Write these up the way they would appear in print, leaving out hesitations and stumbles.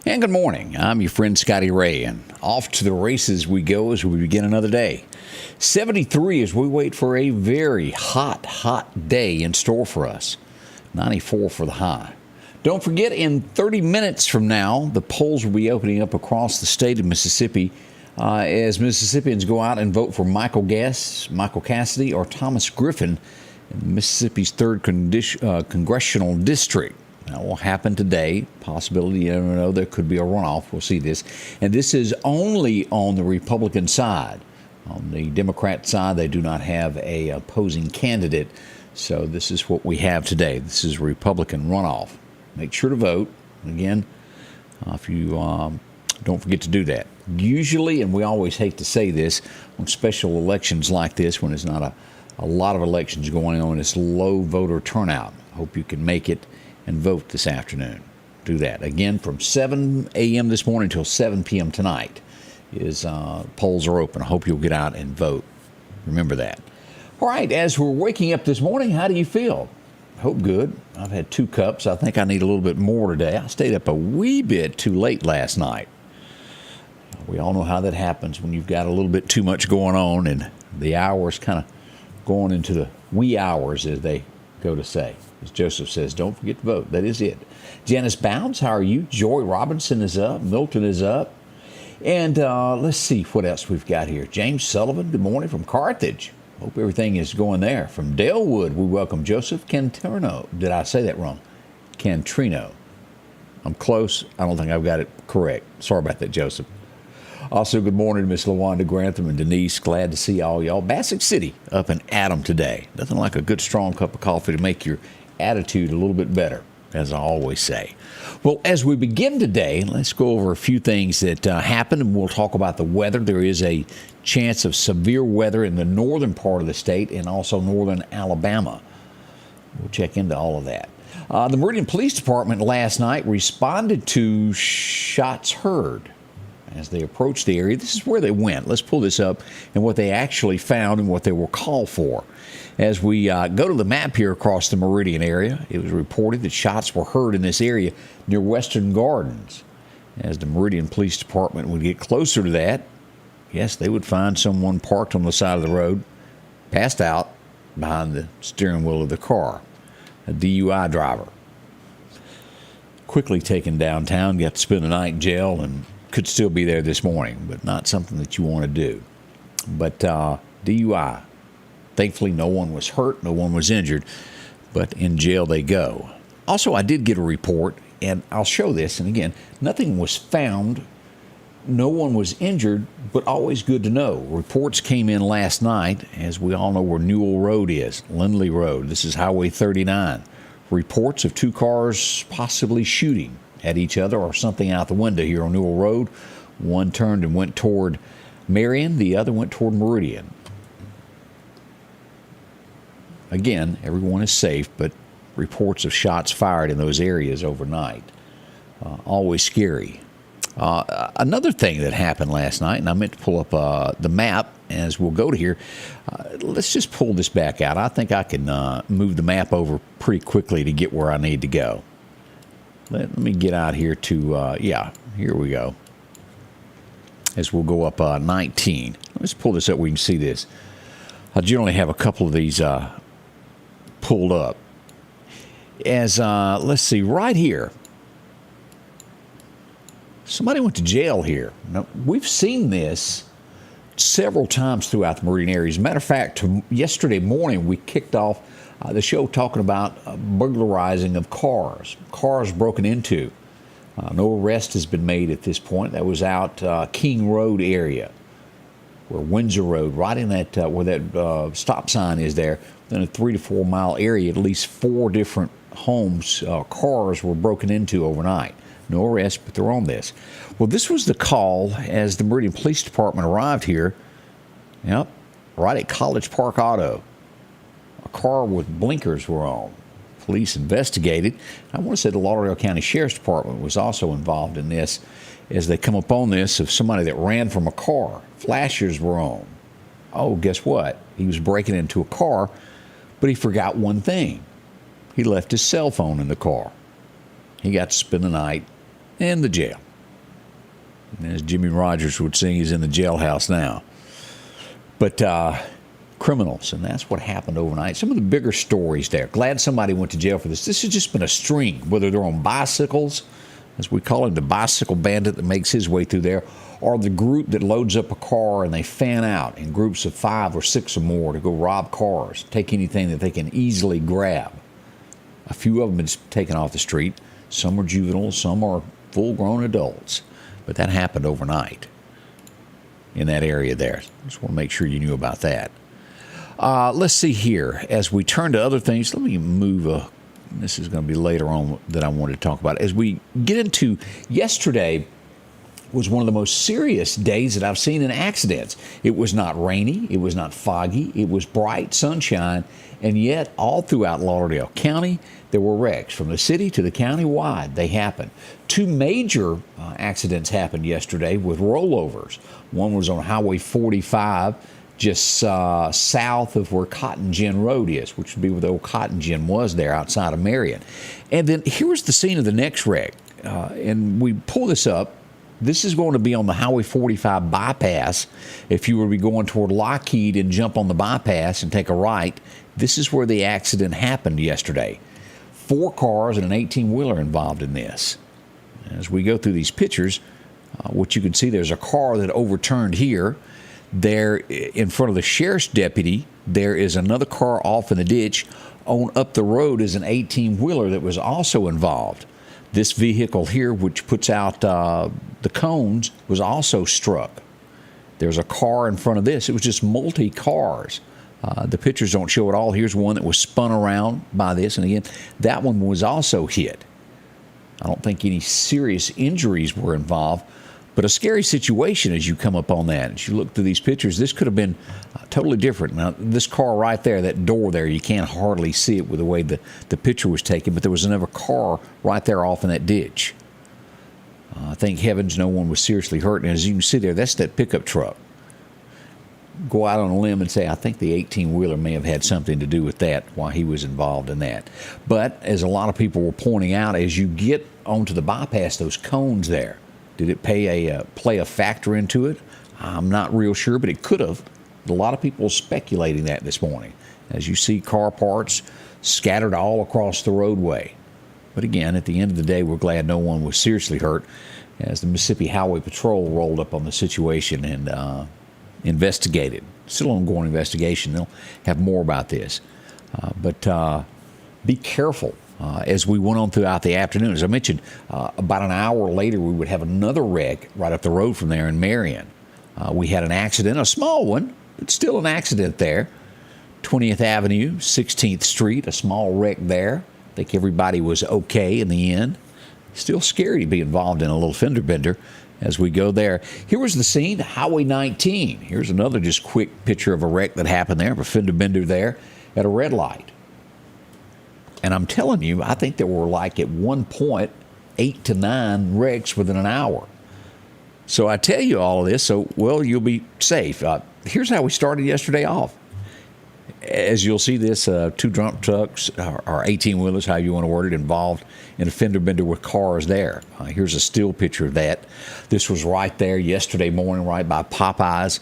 And good morning. I'm your friend Scotty Ray, and off to the races we go as we begin another day. 73 as we wait for a very hot day in store for us. 94 for the high. Don't forget, in 30 minutes from now, the polls will be opening up across the state of Mississippi as Mississippians go out and vote for Michael Cassidy, or Thomas Griffin in Mississippi's 3rd congressional district. That will happen today. Possibility, you never know, there could be a runoff. We'll see this. And this is only on the Republican side. On the Democrat side, they do not have a opposing candidate. So this is what we have today. This is Republican runoff. Make sure to vote. Again, if you don't forget to do that. Usually, and we always hate to say this, on special elections like this, when there's not a lot of elections going on, it's low voter turnout. Hope you can make it and vote this afternoon. Do that. Again, from 7 a.m. this morning until 7 p.m. tonight polls are open. I hope you'll get out and vote. Remember that. All right, as we're waking up this morning, how do you feel? Hope good. I've had 2 cups. I think I need a little bit more today. I stayed up a wee bit too late last night. We all know how that happens when you've got a little bit too much going on and the hours kind of going into the wee hours, as they go to say. As Joseph says, don't forget to vote. That is it. Janice Bounds, how are you? Joy Robinson is up. Milton is up. And let's see what else we've got here. James Sullivan, good morning from Carthage. Hope everything is going there. From Dalewood, we welcome Joseph Cantrino. Did I say that wrong? Cantrino. I'm close. I don't think I've got it correct. Sorry about that, Joseph. Also, good morning to Miss LaWanda Grantham and Denise. Glad to see all y'all. Bassick City up in Adam today. Nothing like a good strong cup of coffee to make your attitude a little bit better, as I always say. Well, as we begin today, let's go over a few things that happened, and we'll talk about the weather. There is a chance of severe weather in the northern part of the state and also northern Alabama. We'll check into all of that. The Meridian Police Department last night responded to shots heard as they approached the area. This is where they went. Let's pull this up and what they actually found and what they were called for. As we go to the map here across the Meridian area, it was reported that shots were heard in this area near Western Gardens. As the Meridian Police Department would get closer to that, yes, they would find someone parked on the side of the road, passed out behind the steering wheel of the car, a DUI driver. Quickly taken downtown, got to spend the night in jail, and could still be there this morning, but not something that you want to do. But DUI. Thankfully, no one was hurt, no one was injured, but in jail they go. Also, I did get a report, and I'll show this, and again, nothing was found, no one was injured, but always good to know. Reports came in last night, as we all know where Newell Road is, Lindley Road. This is Highway 39. Reports of 2 cars possibly shooting at each other or something out the window here on Newell Road. One turned and went toward Meridian, the other went toward Meridian. Again, everyone is safe, but reports of shots fired in those areas overnight. Always scary. Another thing that happened last night, and I meant to pull up the map as we'll go to here. Let's just pull this back out. I think I can move the map over pretty quickly to get where I need to go. Let me get out here to, here we go. As we'll go up 19. Let's pull this up. We can see this. I generally have a couple of these pulled up. As, let's see, right here. Somebody went to jail here. Now, we've seen this several times throughout the Meridian area. As a matter of fact, yesterday morning we kicked off the show talking about burglarizing of cars broken into. No arrest has been made at this point. That was out King Road area, where Windsor Road, right in that where that stop sign is there. In a 3 to 4 mile area, at least 4 different homes, cars were broken into overnight. No arrest, but they're on this. Well, this was the call as the Meridian Police Department arrived here. Yep, right at College Park Auto. A car with blinkers were on. Police investigated. I want to say the Lauderdale County Sheriff's Department was also involved in this as they come upon this of somebody that ran from a car. Flashers were on. Oh, guess what? He was breaking into a car, but he forgot one thing. He left his cell phone in the car. He got to spend the night in the jail. As Jimmy Rogers would sing, he's in the jailhouse now. But criminals, and that's what happened overnight. Some of the bigger stories there. Glad somebody went to jail for this. This has just been a string, whether they're on bicycles, as we call him, the bicycle bandit that makes his way through there, or the group that loads up a car and they fan out in groups of 5 or 6 or more to go rob cars, take anything that they can easily grab. A few of them have been taken off the street. Some are juveniles, some are full-grown adults. But that happened overnight in that area there. Just want to make sure you knew about that. Let's see here. As we turn to other things, let me move. This is going to be later on that I wanted to talk about. As we get into yesterday, was one of the most serious days that I've seen in accidents. It was not rainy. It was not foggy. It was bright sunshine. And yet, all throughout Lauderdale County, there were wrecks. From the city to the county wide, they happened. 2 major accidents happened yesterday with rollovers. One was on Highway 45, just south of where Cotton Gin Road is, which would be where the old Cotton Gin was there outside of Meridian. And then here was the scene of the next wreck. And we pull this up. This is going to be on the Highway 45 bypass. If you were to be going toward Lockheed and jump on the bypass and take a right, this is where the accident happened yesterday. 4 cars and an 18-wheeler involved in this. As we go through these pictures, what you can see, there's a car that overturned here. There in front of the sheriff's deputy, there is another car off in the ditch. On up the road is an 18-wheeler that was also involved. This vehicle here, which puts out the cones, was also struck. There's a car in front of this. It was just multi-cars. The pictures don't show it all. Here's one that was spun around by this. And again, that one was also hit. I don't think any serious injuries were involved, but a scary situation as you come up on that. As you look through these pictures, this could have been totally different. Now, this car right there, that door there, you can't hardly see it with the way the picture was taken, but there was another car right there off in that ditch. Thank heavens no one was seriously hurt. And as you can see there, that's that pickup truck. Go out on a limb and say, I think the 18-wheeler may have had something to do with that while he was involved in that. But as a lot of people were pointing out, as you get onto the bypass, those cones there, did it play a factor into it? I'm not real sure, but it could have. A lot of people speculating that this morning. As you see car parts scattered all across the roadway. But again, at the end of the day, we're glad no one was seriously hurt as the Mississippi Highway Patrol rolled up on the situation and investigated. Still ongoing investigation. They'll have more about this. But be careful as we went on throughout the afternoon. As I mentioned, about an hour later, we would have another wreck right up the road from there in Marion. We had an accident, a small one, but still an accident there. 20th Avenue, 16th Street, a small wreck there. I think everybody was okay in the end. Still scary to be involved in a little fender bender as we go there. Here was the scene, Highway 19. Here's another just quick picture of a wreck that happened there, a fender bender there at a red light. And I'm telling you, I think there were like at one point 8 to 9 wrecks within an hour. So I tell you all of this, so, well, you'll be safe. Here's how we started yesterday off. As you'll see this, 2 dump trucks, or 18-wheelers, how you want to word it, involved in a fender bender with cars there. Here's a still picture of that. This was right there yesterday morning, right by Popeyes,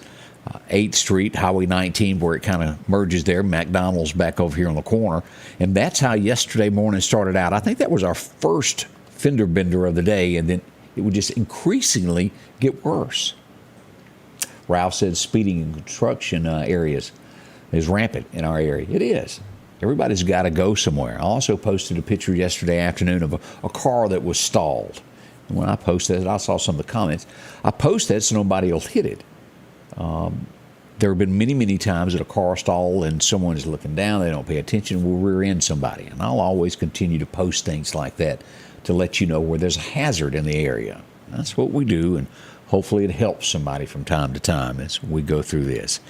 8th Street, Highway 19, where it kind of merges there. McDonald's back over here on the corner. And that's how yesterday morning started out. I think that was our first fender bender of the day, and then it would just increasingly get worse. Ralph said speeding in construction areas is rampant in our area. It is. Everybody's got to go somewhere. I also posted a picture yesterday afternoon of a car that was stalled. And when I posted it, I saw some of the comments. I posted that so nobody will hit it. There have been many, many times that a car stalled and someone is looking down, they don't pay attention, will rear end somebody. And I'll always continue to post things like that to let you know where there's a hazard in the area. That's what we do, and hopefully it helps somebody from time to time as we go through this.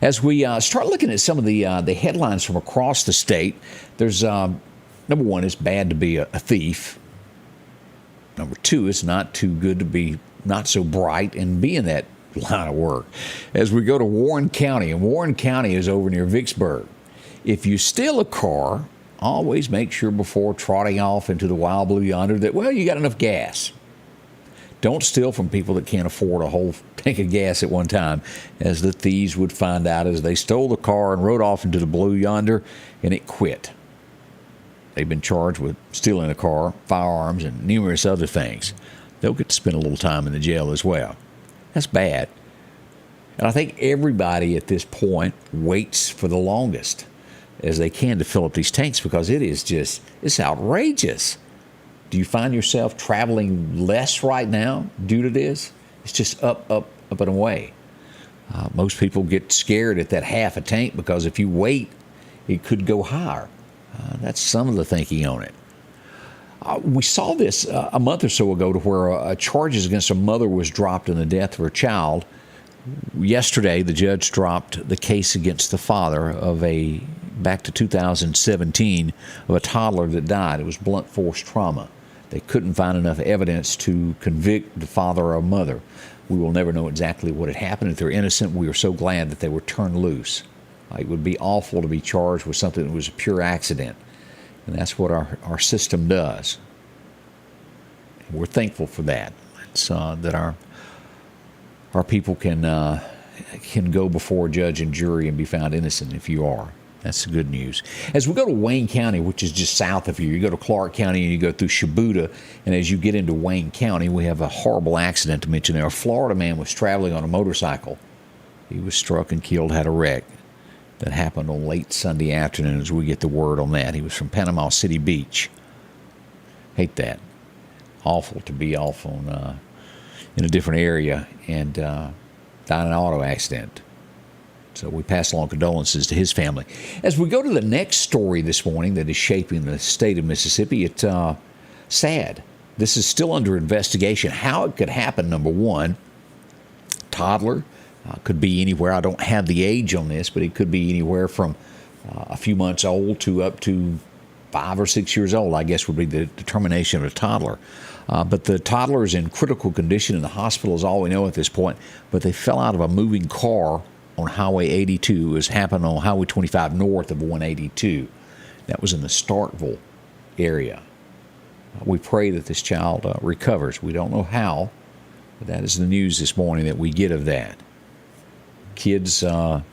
As we start looking at some of the headlines from across the state, there's, number one, it's bad to be a thief. Number two, it's not too good to be not so bright and be in that line of work. As we go to Warren County, and Warren County is over near Vicksburg. If you steal a car, always make sure before trotting off into the wild blue yonder that, well, you got enough gas. Don't steal from people that can't afford a whole tank of gas at one time, as the thieves would find out as they stole the car and rode off into the blue yonder, and it quit. They've been charged with stealing a car, firearms, and numerous other things. They'll get to spend a little time in the jail as well. That's bad. And I think everybody at this point waits for the longest as they can to fill up these tanks, because it's outrageous. Do you find yourself traveling less right now due to this? It's just up and away. Most people get scared at that half a tank, because if you wait, it could go higher. That's some of the thinking on it. We saw this a month or so ago, to where charges against a mother was dropped in the death of her child. Yesterday, the judge dropped the case against the father back to 2017, of a toddler that died. It was blunt force trauma. They couldn't find enough evidence to convict the father or mother. We will never know exactly what had happened. If they're innocent, we are so glad that they were turned loose. It would be awful to be charged with something that was a pure accident. And that's what our system does. And we're thankful for that. It's that our people can go before a judge and jury and be found innocent if you are. That's the good news. As we go to Wayne County, which is just south of here, you go to Clark County and you go through Shibuda, and as you get into Wayne County, we have a horrible accident to mention there. A Florida man was traveling on a motorcycle. He was struck and killed, had a wreck. That happened on late Sunday afternoon as we get the word on that. He was from Panama City Beach. Hate that. Awful to be off on in a different area and died in an auto accident. So we pass along condolences to his family. As we go to the next story this morning that is shaping the state of Mississippi, it's sad. This is still under investigation. How it could happen, number one, toddler. Could be anywhere. I don't have the age on this, but it could be anywhere from a few months old to up to 5 or 6 years old, I guess would be the determination of a toddler. But the toddler is in critical condition in the hospital is all we know at this point. But they fell out of a moving car on Highway 82. It was happened on Highway 25 north of 182. That was in the Starkville area. We pray that this child recovers. We don't know how, but that is the news this morning that we get of that. Kids, there's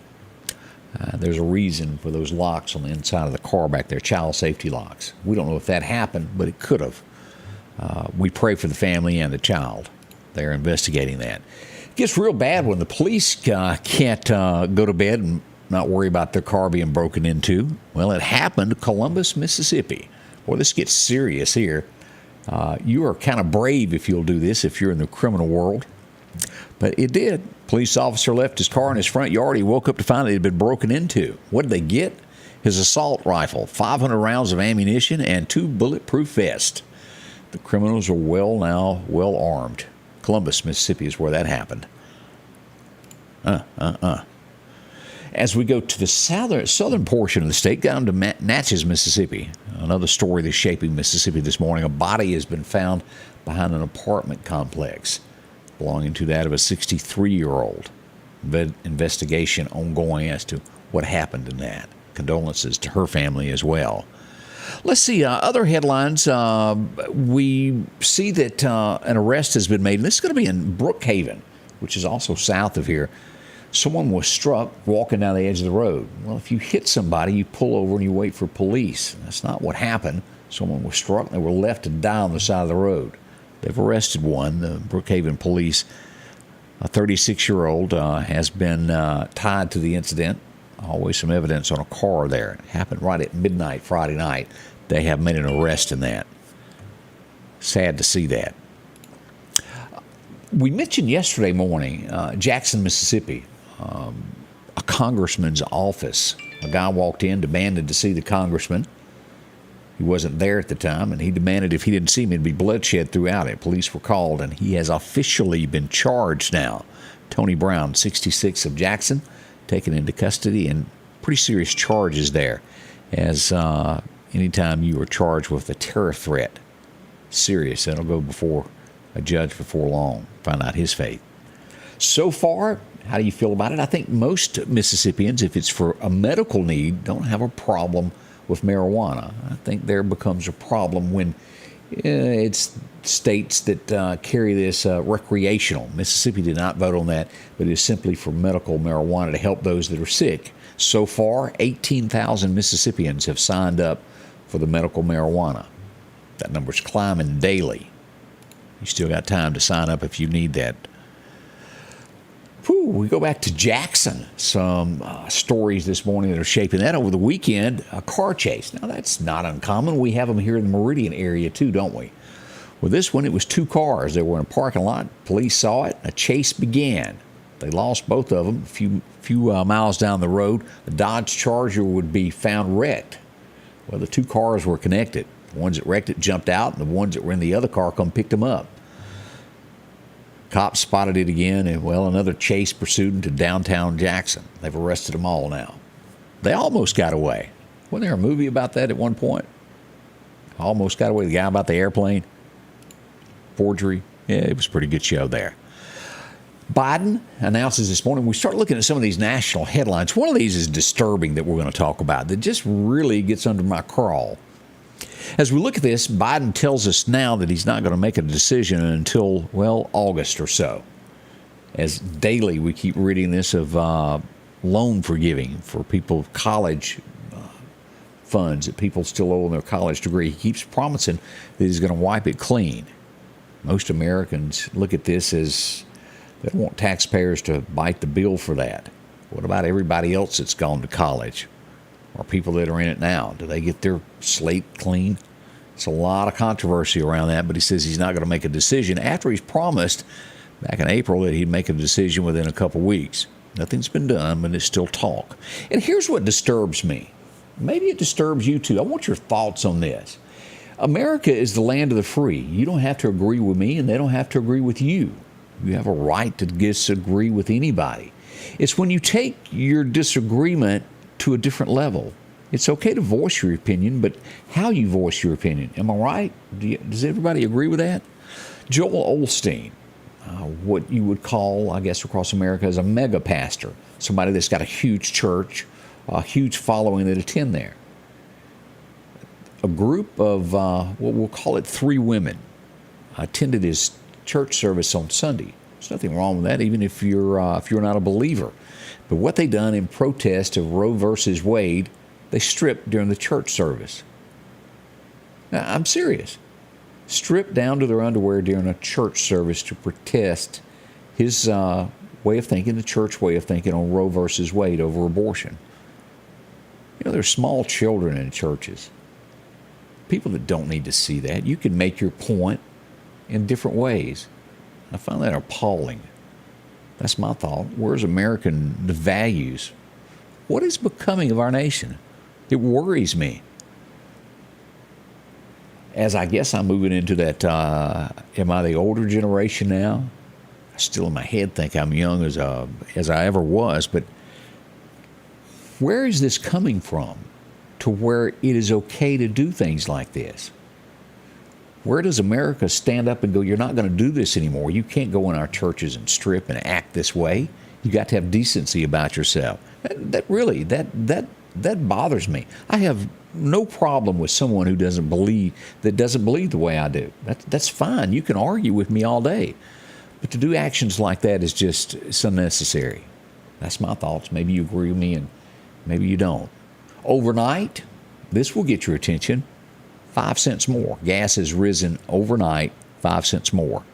a reason for those locks on the inside of the car back there, child safety locks. We don't know if that happened, but it could have. We pray for the family and the child. They're investigating that. It gets real bad when the police can't go to bed and not worry about their car being broken into. Well, it happened in Columbus, Mississippi. Boy, this gets serious here. You are kind of brave if you'll do this, if you're in the criminal world. But it did. Police officer left his car in his front yard. He woke up to find it had been broken into. What did they get? His assault rifle, 500 rounds of ammunition, and 2 bulletproof vests. The criminals are well armed. Columbus, Mississippi is where that happened. As we go to the southern portion of the state, down to Natchez, Mississippi, another story that's shaping Mississippi this morning. A body has been found behind an apartment complex belonging to that of a 63-year-old. Investigation ongoing as to what happened in that. Condolences to her family as well. Let's see, other headlines. We see that an arrest has been made, and this is going to be in Brookhaven, which is also south of here. Someone was struck walking down the edge of the road. Well, if you hit somebody, you pull over and you wait for police. That's not what happened. Someone was struck, and they were left to die on the side of the road. They've arrested one. The Brookhaven police, a 36-year-old, has been tied to the incident. Always some evidence on a car there. It happened right at midnight Friday night. They have made an arrest in that. Sad to see that. We mentioned yesterday morning, Jackson, Mississippi, a congressman's office. A guy walked in, demanded to see the congressman. He wasn't there at the time, and he demanded if he didn't see him, it'd be bloodshed throughout it. Police were called, and he has officially been charged now. Tony Brown, 66 of Jackson, taken into custody, and pretty serious charges there, as anytime you are charged with a terror threat, serious, that'll go before a judge before long, find out his fate. So far, how do you feel about it? I think most Mississippians, if it's for a medical need, don't have a problem with marijuana. I think there becomes a problem when It's states that carry this recreational. Mississippi did not vote on that, but it is simply for medical marijuana to help those that are sick. So far, 18,000 Mississippians have signed up for the medical marijuana. That number's climbing daily. You still got time to sign up if you need that. We go back to Jackson. Some stories this morning that are shaping that. Over the weekend, a car chase. Now, that's not uncommon. We have them here in the Meridian area, too, don't we? Well, this one, it was two cars. They were in a parking lot. Police saw it. A chase began. They lost both of them a few miles down the road. The Dodge Charger would be found wrecked. Well, the two cars were connected. The ones that wrecked it jumped out, and the ones that were in the other car come picked them up. Cops spotted it again, and, well, another chase pursued into downtown Jackson. They've arrested them all now. They almost got away. Wasn't there a movie about that at one point? Almost got away. The guy about the airplane? Forgery? Yeah, it was a pretty good show there. Biden announces this morning, we start looking at some of these national headlines. One of these is disturbing that we're going to talk about, that just really gets under my crawl. As we look at this, Biden tells us now that he's not going to make a decision until, well, August or so. As daily we keep reading this of loan forgiving for people, college funds that people still owe on their college degree. He keeps promising that he's going to wipe it clean. Most Americans look at this as they don't want taxpayers to bite the bill for that. What about everybody else that's gone to college? Or people that are in it now? Do they get their slate clean? It's a lot of controversy around that, but he says he's not going to make a decision after he's promised back in April that he'd make a decision within a couple weeks. Nothing's been done, but it's still talk. And here's what disturbs me. Maybe it disturbs you too. I want your thoughts on this. America is the land of the free. You don't have to agree with me, and they don't have to agree with you. You have a right to disagree with anybody. It's when you take your disagreement to a different level. It's okay to voice your opinion, but how you voice your opinion. Am I right? Does everybody agree with that? Joel Osteen, what you would call, I guess, across America as a mega pastor, somebody that's got a huge church, a huge following that attend there. A group of, what we'll call it 3 women, attended his church service on Sunday. There's nothing wrong with that, even if you're not a believer. But what they done in protest of Roe versus Wade, they stripped during the church service. Now, I'm serious. Stripped down to their underwear during a church service to protest his way of thinking, the church way of thinking on Roe versus Wade over abortion. You know, there's small children in churches. People that don't need to see that. You can make your point in different ways. I find that appalling. That's my thought. Where's American values? What is becoming of our nation? It worries me. As I guess I'm moving into that, am I the older generation now? I still in my head think I'm young as I ever was, but where is this coming from to where it is okay to do things like this? Where does America stand up and go, you're not going to do this anymore? You can't go in our churches and strip and act this way. You got to have decency about yourself. That bothers me. I have no problem with someone who doesn't believe the way I do. That's fine. You can argue with me all day. But to do actions like that is just it's unnecessary. That's my thoughts. Maybe you agree with me and maybe you don't. Overnight, this will get your attention. 5 cents more. Gas has risen overnight 5 cents more.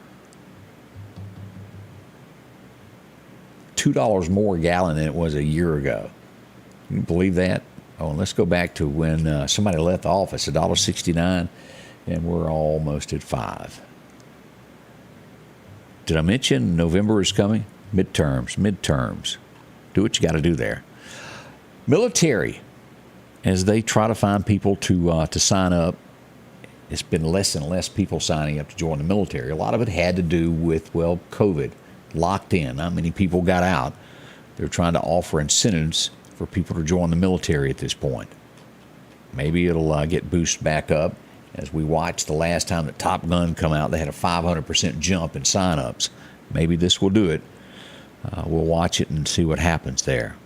$2 more a gallon than it was a year ago. Can you believe that? Oh, and let's go back to when somebody left the office, $1.69, and we're almost at $5. Did I mention November is coming? Midterms. Do what you got to do there. Military, as they try to find people to sign up, it's been less and less people signing up to join the military. A lot of it had to do with, well, COVID, locked in. Not many people got out. They're trying to offer incentives for people to join the military at this point. Maybe it'll get boosted back up. As we watched the last time that Top Gun come out, they had a 500% jump in sign-ups. Maybe this will do it. We'll watch it and see what happens there.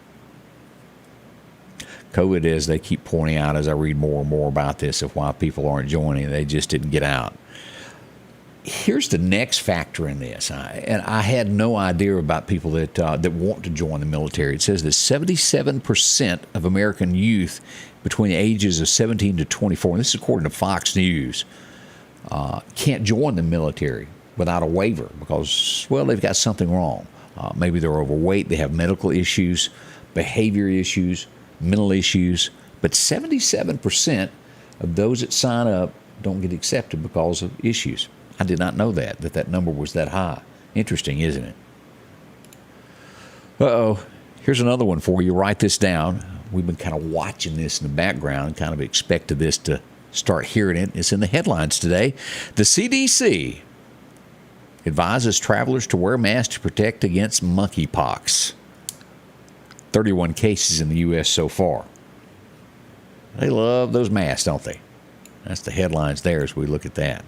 COVID, as they keep pointing out as I read more and more about this, of why people aren't joining. They just didn't get out. Here's the next factor in this, and I had no idea about people that want to join the military. It says that 77% of American youth between the ages of 17 to 24, and this is according to Fox News, can't join the military without a waiver because, well, they've got something wrong. Maybe they're overweight, they have medical issues, behavior issues, mental issues, but 77% of those that sign up don't get accepted because of issues. I did not know that number was that high. Interesting, isn't it? Uh-oh. Here's another one for you. Write this down. We've been kind of watching this in the background, kind of expected this to start hearing it. It's in the headlines today. The CDC advises travelers to wear masks to protect against monkeypox. 31 cases in the U.S. so far. They love those masks, don't they? That's the headlines there as we look at that.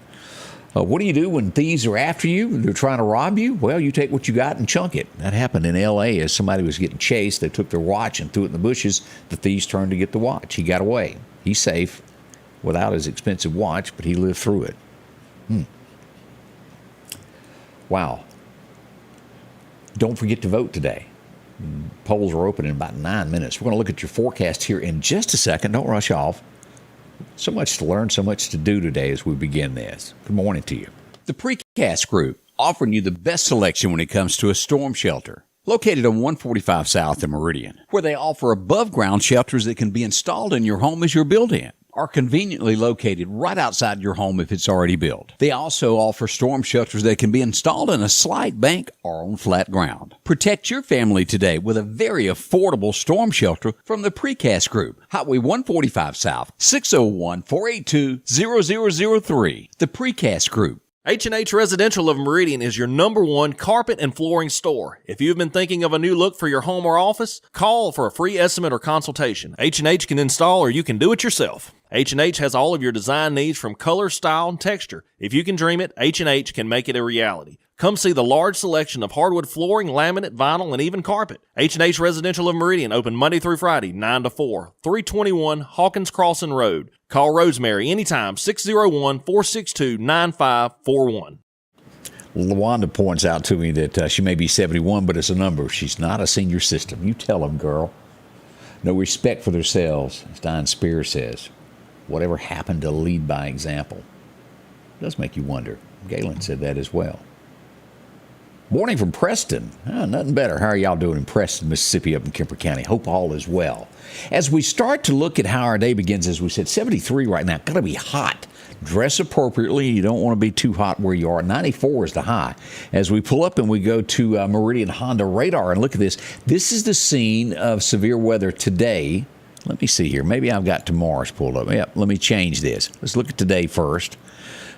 What do you do when thieves are after you and they're trying to rob you? Well, you take what you got and chunk it. That happened in L.A. as somebody was getting chased. They took their watch and threw it in the bushes. The thieves turned to get the watch. He got away. He's safe without his expensive watch, but he lived through it. Wow. Don't forget to vote today. Polls are open in about 9 minutes. We're going to look at your forecast here in just a second. Don't rush off. So much to learn, so much to do today as we begin this. Good morning to you. The Precast Group, offering you the best selection when it comes to a storm shelter. Located on 145 South in Meridian, where they offer above-ground shelters that can be installed in your home as you're building, are conveniently located right outside your home if it's already built. They also offer storm shelters that can be installed in a slight bank or on flat ground. Protect your family today with a very affordable storm shelter from the Precast Group. Highway 145 South, 601-482-0003. The Precast Group. H&H Residential of Meridian is your #1 carpet and flooring store. If you've been thinking of a new look for your home or office, call for a free estimate or consultation. H&H can install or you can do it yourself. H&H has all of your design needs from color, style, and texture. If you can dream it, H&H can make it a reality. Come see the large selection of hardwood flooring, laminate, vinyl, and even carpet. H&H Residential of Meridian, open Monday through Friday, 9 to 4, 321 Hawkins Crossing Road. Call Rosemary anytime, 601-462-9541. LaWanda points out to me that she may be 71, but it's a number. She's not a senior system. You tell them, girl. No respect for themselves, as Diane Spears says. Whatever happened to lead by example? It does make you wonder. Galen said that as well. Morning from Preston. Nothing better. How are y'all doing in Preston, Mississippi, up in Kemper County? Hope all is well. As we start to look at how our day begins, as we said, 73 right now. Got to be hot. Dress appropriately. You don't want to be too hot where you are. 94 is the high. As we pull up and we go to Meridian Honda radar and look at this. This is the scene of severe weather today. Let me see here. Maybe I've got tomorrow's pulled up. Yep, let me change this. Let's look at today first.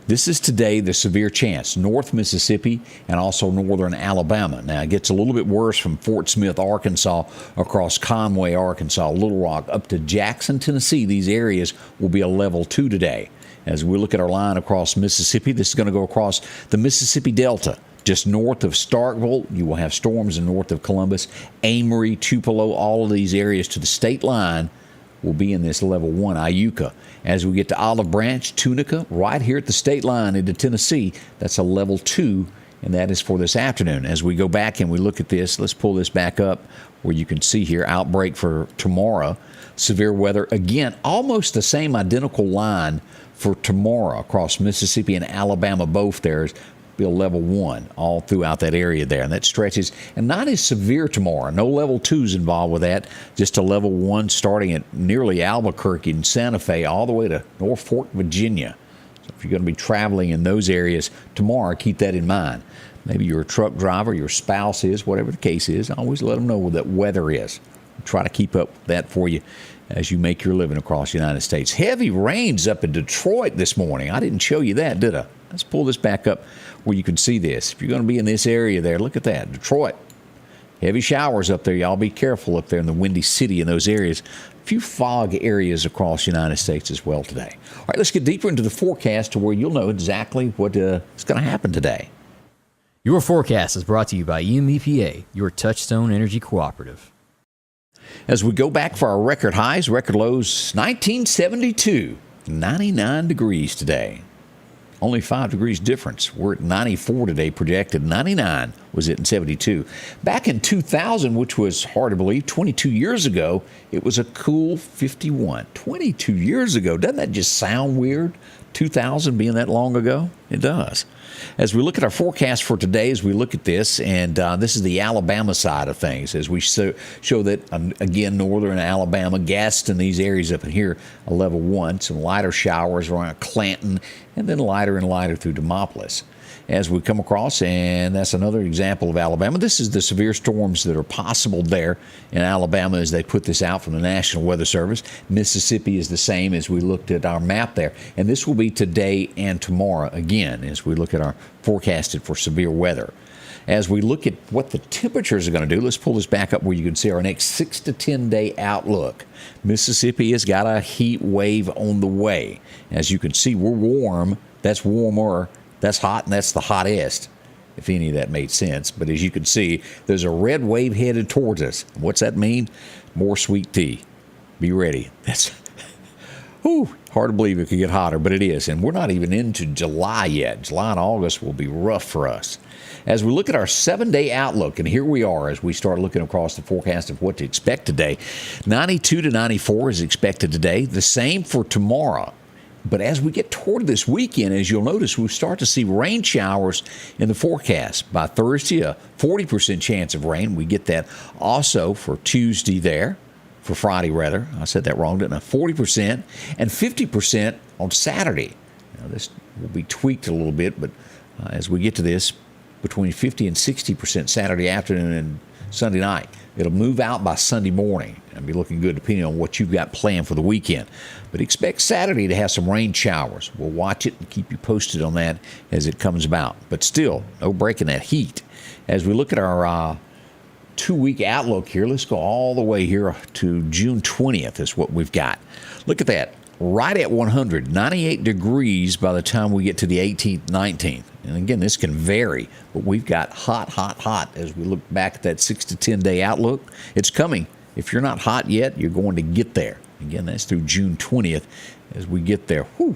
This is today the severe chance, North Mississippi and also northern Alabama. Now, it gets a little bit worse from Fort Smith, Arkansas, across Conway, Arkansas, Little Rock, up to Jackson, Tennessee. These areas will be a level 2 today. As we look at our line across Mississippi, this is going to go across the Mississippi Delta. Just north of Starkville, you will have storms in north of Columbus, Amory, Tupelo, all of these areas to the state line will be in this level 1, Iuka. As we get to Olive Branch, Tunica, right here at the state line into Tennessee, that's a level 2, and that is for this afternoon. As we go back and we look at this, let's pull this back up where you can see here, outbreak for tomorrow. Severe weather, again, almost the same identical line for tomorrow across Mississippi and Alabama, both there. Be a level 1 all throughout that area there, and that stretches, and not as severe tomorrow. No level 2s involved with that, just a level 1 starting at nearly Albuquerque and Santa Fe all the way to Norfolk, Virginia. So if you're going to be traveling in those areas tomorrow, keep that in mind. Maybe you're a truck driver, your spouse is, whatever the case is, always let them know what that weather is. Try to keep up with that for you as you make your living across the United States. Heavy rains up in Detroit this morning. I didn't show you that, did I? Let's pull this back up where you can see this. If you're going to be in this area there, look at that. Detroit. Heavy showers up there. Y'all be careful up there in the Windy City in those areas. A few fog areas across the United States as well today. All right, let's get deeper into the forecast to where you'll know exactly what is going to happen today. Your forecast is brought to you by EMEPA, your Touchstone Energy Cooperative. As we go back for our record highs, record lows, 1972, 99 degrees today. Only 5 degrees difference. We're at 94 today, projected. 99 was it in 72. Back in 2000, which was hard to believe, 22 years ago, it was a cool 51. 22 years ago. Doesn't that just sound weird? 2000 being that long ago? It does. As we look at our forecast for today, as we look at this, and this is the Alabama side of things, as we show that, again, northern Alabama, Gaston, these areas up in here, a level 1, some lighter showers around Clanton, and then lighter and lighter through Demopolis. As we come across, and that's another example of Alabama. This is the severe storms that are possible there in Alabama as they put this out from the National Weather Service. Mississippi is the same as we looked at our map there. And this will be today and tomorrow again as we look at our forecasted for severe weather. As we look at what the temperatures are going to do, let's pull this back up where you can see our next 6 to 10 day outlook. Mississippi has got a heat wave on the way. As you can see, we're warm. That's warmer. That's hot, and that's the hottest, if any of that made sense. But as you can see, there's a red wave headed towards us. What's that mean? More sweet tea. Be ready. That's hard to believe it could get hotter, but it is. And we're not even into July yet. July and August will be rough for us. As we look at our 7-day outlook, and here we are as we start looking across the forecast of what to expect today, 92 to 94 is expected today. The same for tomorrow. But as we get toward this weekend, as you'll notice, we start to see rain showers in the forecast. By Thursday, a 40% chance of rain. We get that also for Tuesday there, for Friday rather. I said that wrong, didn't I? 40% and 50% on Saturday. Now, this will be tweaked a little bit, but as we get to this, between 50 and 60% Saturday afternoon and Sunday night. It'll move out by Sunday morning and be looking good depending on what you've got planned for the weekend. But expect Saturday to have some rain showers. We'll watch it and keep you posted on that as it comes about. But still, no breaking that heat. As we look at our 2-week outlook here, let's go all the way here to June 20th is what we've got. Look at that. Right at 100, 98 degrees by the time we get to the 18th, 19th. And again, this can vary, but we've got hot, hot, hot as we look back at that 6 to 10 day outlook. It's coming. If you're not hot yet, you're going to get there. Again, that's through June 20th as we get there. Whew.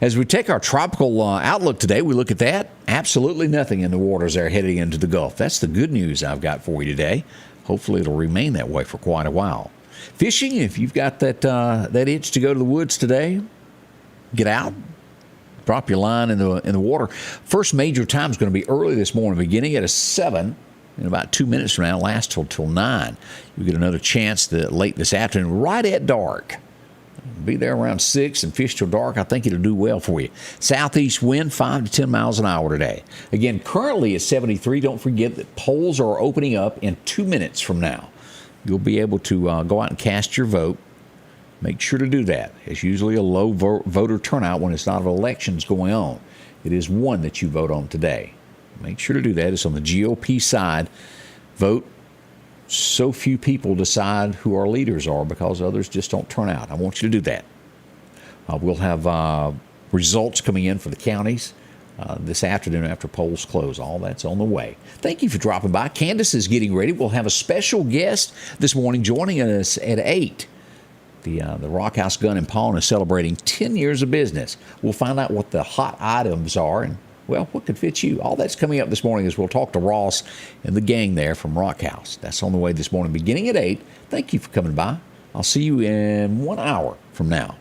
As we take our tropical outlook today, we look at that. Absolutely nothing in the waters there heading into the Gulf. That's the good news I've got for you today. Hopefully it'll remain that way for quite a while. Fishing, if you've got that itch to go to the woods today, get out. Drop your line in the water. First major time is going to be early this morning, beginning at 7. In about 2 minutes from now, last till 9. You get another chance late this afternoon, right at dark. Be there around 6 and fish till dark. I think it'll do well for you. Southeast wind, 5 to 10 miles an hour today. Again, currently at 73. Don't forget that polls are opening up in 2 minutes from now. You'll be able to go out and cast your vote. Make sure to do that. It's usually a low voter turnout when it's not elections going on. It is one that you vote on today. Make sure to do that. It's on the GOP side. Vote. So few people decide who our leaders are because others just don't turn out. I want you to do that. We'll have results coming in for the counties this afternoon after polls close. All that's on the way. Thank you for dropping by. Candace is getting ready. We'll have a special guest this morning joining us at 8. The Rock House Gun and Pawn is celebrating 10 years of business. We'll find out what the hot items are and, well, what could fit you. All that's coming up this morning as we'll talk to Ross and the gang there from Rock House. That's on the way this morning, beginning at 8. Thank you for coming by. I'll see you in 1 hour from now.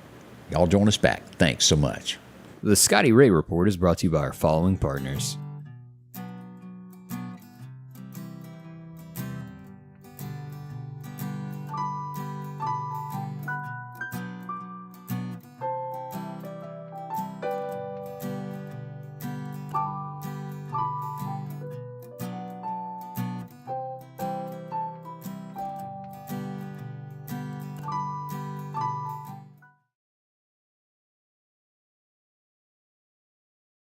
Y'all join us back. Thanks so much. The Scotty Ray Report is brought to you by our following partners: